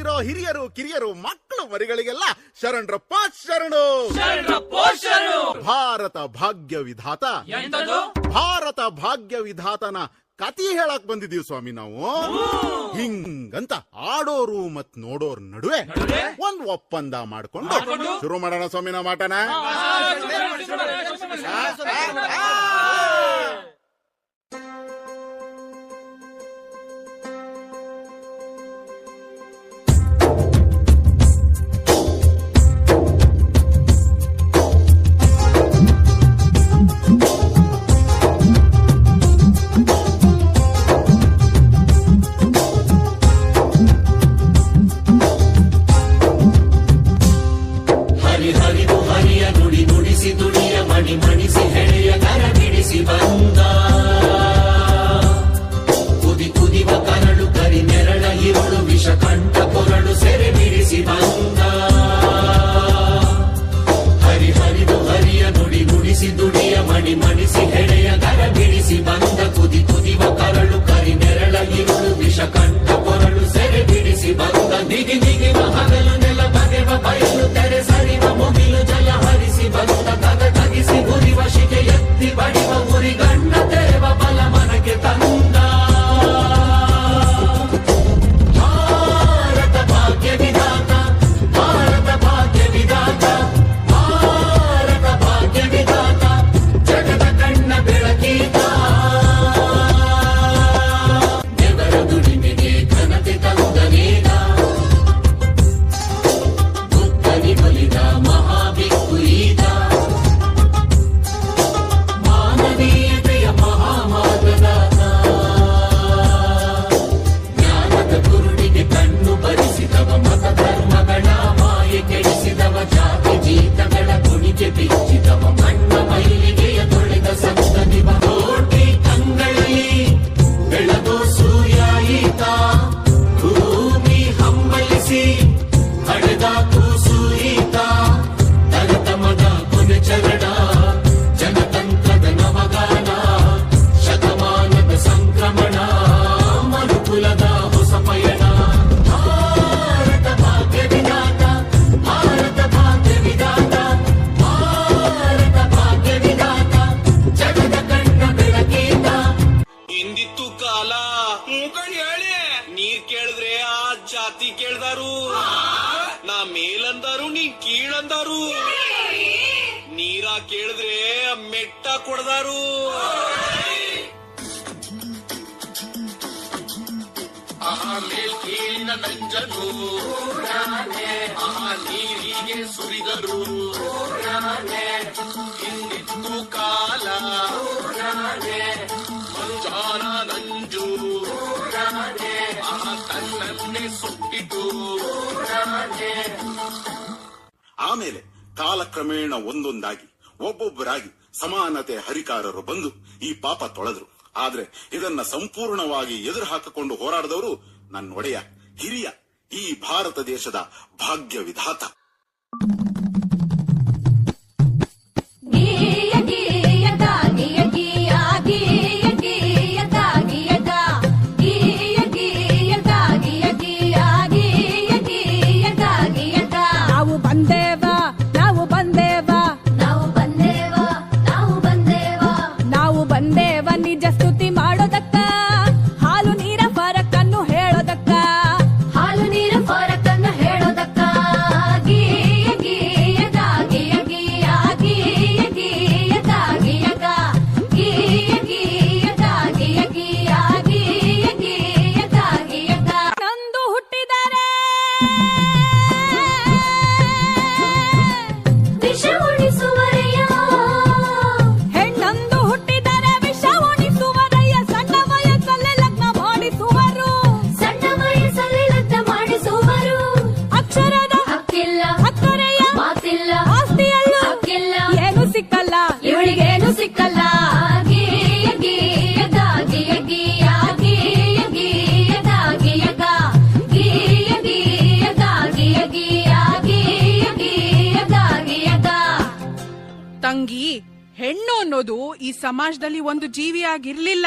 ಇಲ್ಲಿರೋ ಹಿರಿಯರು ಕಿರಿಯರು ಮಕ್ಕಳು ಮರಿಗಳಿಗೆಲ್ಲ ಶರಣರಪ್ಪ ಶರಣು. ಭಾರತ ಭಾಗ್ಯ ವಿಧಾತ, ಭಾರತ ಭಾಗ್ಯ ವಿಧಾತನ ಕತಿ ಹೇಳಕ್ ಬಂದಿದೀವಿ ಸ್ವಾಮಿ ನಾವು. ಹಿಂಗಂತ ಆಡೋರು ಮತ್ ನೋಡೋರ್ ನಡುವೆ ಒಂದ್ ಒಪ್ಪಂದ ಮಾಡ್ಕೊಂಡು ಶುರು ಮಾಡೋಣ ಸ್ವಾಮಿ ನಾವು ಮಾಟನ. ಮಣಿಸಿ ಹೆಳೆಯ ಕರ ಬಿಡಿಸಿ ಬಂದ ಕುದಿ ಕುದಿವ ಕರಳು ಕರಿ ನೆರಳ ಇರುಳು ವಿಷ ಕಂಠ ಕೊರಳು ಸೆರೆ ಬಿಡಿಸಿ ಬಂದ ಹರಿ ಹರಿದು ಹರಿಯ ನುಡಿ ನುಡಿಸಿ ದುಡಿಯ ಮಣಿಸಿ ಹೆಳೆಯ ಕರ ಬಿಡಿಸಿ ಬಂದ ಕುದಿ ಕುದಿವ ಕರಳು ಕರಿ ನೆರಳ ಇರುಳು ವಿಷ ಕಂಠ ಕೊರಳು ಸೆರೆ ಬಿಡಿಸಿ ಬಂದ ದಿಗಿ ದಿಗಿವ ಹಗಲು ನೆಲ ಬಗೆವ ಬಯಲು ತೆರೆ ಸರಿವ ಮುಗಿಲು ಜಲ ಹರಿಸಿ ಬಂದ ತಗಿಸಿ ಗುರಿವ ಶಿಕೆ ಎತ್ತಿ ಬಡಿವ ಉರಿ ಗಣ್ಣ ತೆರೆವ ಬಲ ಮನಕ್ಕೆ ತಂದ ಭಾರತ ಭಾಗ್ಯ ವಿಧಾತ, ಭಾರತ ಭಾಗ್ಯ ವಿಧಾತ, ಭಾರತ ಭಾಗ್ಯ ವಿಧಾತ, ಜಗದ ಕಣ್ಣ ಬೆಳಕೀತ ನೆವರ ದುಡಿಮೆಗೆ ಘನತೆ ತಂದನೇನ ಬುದ್ಧನಿ ಬಲಿದ ಮಹಾಭಿಕ್ಕು ಈತ ಮಾನವೀಯತೆಯ ಮಹಾಮಾರ್ಗದಾತ ಜ್ಞಾನದ ಗುರುಡಿಗೆ ಕಣ್ಣು ಬರಿಸಿದವ ಮತ ಧರ್ಮಗಳ ಮಾಯೆ ಕೆಡಿಸಿದವ ಜಾತಿ ಜೀತಗಳ ಕುಣಿಗೆ ಬಿಚ್ಚಿದವ ಮಣ್ಣ ಮೈಲಿಗೆಯ ತೊಳೆದ ಸಂತನಿವ ಕೋಟಿ ಕಂಗಳಲ್ಲಿ ಬೆಳಗೋ ಸೂರ್ಯ ಈತ ಭೂಮಿ ಹಂಬಲಿಸಿ ಹಡೆದ ಕೂಸು ಈತ ತರತಮದ ಕೊನೆ ಚರಣ ಜನತಂತ್ರದ ನವಗಾನ ಶತಮಾನದ ಸಂಕ್ರಮಣ ಮನುಕುಲದ ಹೊಸ ಪಯಣ ಭಾರತ ಭಾಗ್ಯ ವಿಧಾತ, ಭಾರತ ಭಾಗ್ಯ ವಿಧಾತ, ಭಾರತ ಭಾಗ್ಯ ವಿಧಾತ, ಜಗದ ಕಣ್ಣ ಬೆಳಕೀತ. ಹಿಂದಿತ್ತು ಕಾಲ ಹೇಳಿ ನೀರ್ ಕೇಳಿದ್ರೆ ಆ ಜಾತಿ ಕೇಳ್ದಾರು, ನಾ ಮೇಲಂದಾರು ನೀ ಕೀಳಂದಾರು, ನೀರ ಕೇಳಿದ್ರೆ ಮೆಟ್ಟ ಕೊಡ್ದಾರು. ಮೇಲ್ ಕೀಳಿನ ನಂಜನು ನೀರಿಗೆ ಸುರಿದರು ಹಿಂದಿತ್ತು ಕಾಲ ಮಂಜಾನ ನಂಜು ತನ್ನನ್ನೇ ಸುಟ್ಟಿತು. ಆಮೇಲೆ ಕಾಲಕ್ರಮೇಣ ಒಂದೊಂದಾಗಿ ಒಬ್ಬೊಬ್ಬರಾಗಿ ಸಮಾನತೆ ಹರಿಕಾರರು ಬಂದು ಈ ಪಾಪ ತೊಳೆದ್ರು. ಆದ್ರೆ ಇದನ್ನ ಸಂಪೂರ್ಣವಾಗಿ ಎದುರು ಹಾಕಿಕೊಂಡು ಹೋರಾಡಿದವರು ನನ್ನ ಒಡೆಯ ಹಿರಿಯ ಈ ಭಾರತ ದೇಶದ ಭಾಗ್ಯ ವಿಧಾತ. ನಿಜ ಸ್ತುತಿ ಮಾಡೋದಕ್ಕ ಹಾಲು ನೀರ ಫರಕನ್ನು ಹೇಳೋದಕ್ಕ, ಹಾಲು ನೀರ ಫರಕನ್ನು ಹೇಳೋದಕ್ಕ. ಗೀಯ ಗೀಯ ಗಾಗಿಯ ಗೀಯ ಗೀಯ ಗೀಯ ಗಾಗಿಯ ಗಾ ಗೀಯ ಗೀಯ ಗಾಗಿಯ ಗೀಯ ಗೀಯ ಗೀಯ ಗಾಗಿಯ ಗಾ. ನಂದು ಹುಟ್ಟಿದರೆ ವಿಷ ಉಳಿಸುವರೆಯ ಹೆಣ್ಣಂದು ಹುಟ್ಟಿದರೆ ವಿಷ ಉಣಿಸುವರೆಯ. ಸಣ್ಣ ವಯಸ್ಸಲ್ಲೇ ಲಗ್ನ ಮಾಡಿಸುವರು, ಸಣ್ಣ ವಯಸ್ಸಲ್ಲೇ ಲಗ್ನ ಮಾಡಿಸುವರು. ಅಕ್ಷರದ ಹಕ್ಕಿಲ್ಲ, ಅಕ್ಕರೆಯ ಮಾತಿಲ್ಲ, ಆಸ್ತಿಯಲ್ಲೂ ಹಕ್ಕಿಲ್ಲ, ಏನು ಸಿಕ್ಕಲ್ಲ ಇವಳಿಗೇನು ಸಿಕ್ಕಲ್ಲ. ಗೀಯ ಗೀಯ ಗಾಗಿಯ ಗೀಯ ಗೀಯ ಗೀಯ ಗಾಗಿಯ ಗಾ ಗೀಯ ಗೀಯ ಗಾಗಿಯ ಗೀಯ ಗೀಯ ಗೀಯ ಗಾಗಿಯ ಗಾ. ತಂಗಿ, ಹೆಣ್ಣು ಅನ್ನೋದು ಈ ಸಮಾಜದಲ್ಲಿ ಒಂದು ಜೀವಿಯಾಗಿರ್ಲಿಲ್ಲ.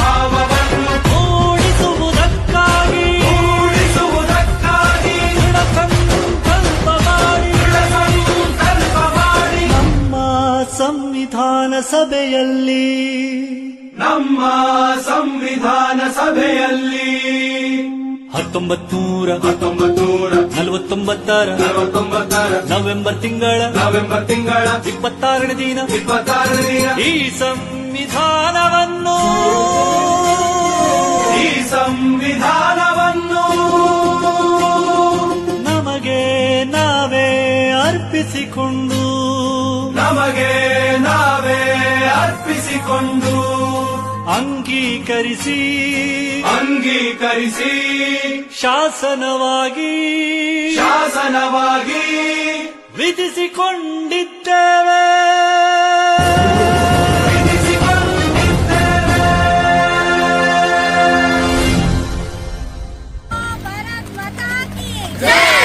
ಭಾವವನ್ನು ಮೂಡಿಸುವುದಕ್ಕಾಗಿ ದೃಢ ಸಂಕಲ್ಪ ಮಾಡಿ ನಮ್ಮ ಸಂವಿಧಾನ ಸಭೆಯಲ್ಲಿ 1949 ನವೆಂಬರ್ ತಿಂಗಳ 26ನೇ ದಿನ ಈ ಸಂವಿಧಾನವನ್ನು ನಮಗೆ ನಾವೇ ಅರ್ಪಿಸಿಕೊಂಡು ಅಂಗೀಕರಿಸಿ ಶಾಸನವಾಗಿ ವಿಧಿಸಿಕೊಂಡಿದ್ದೇವೆ. ಭಾರತ್ ಮಾತಾ ಕಿ ಜೈ.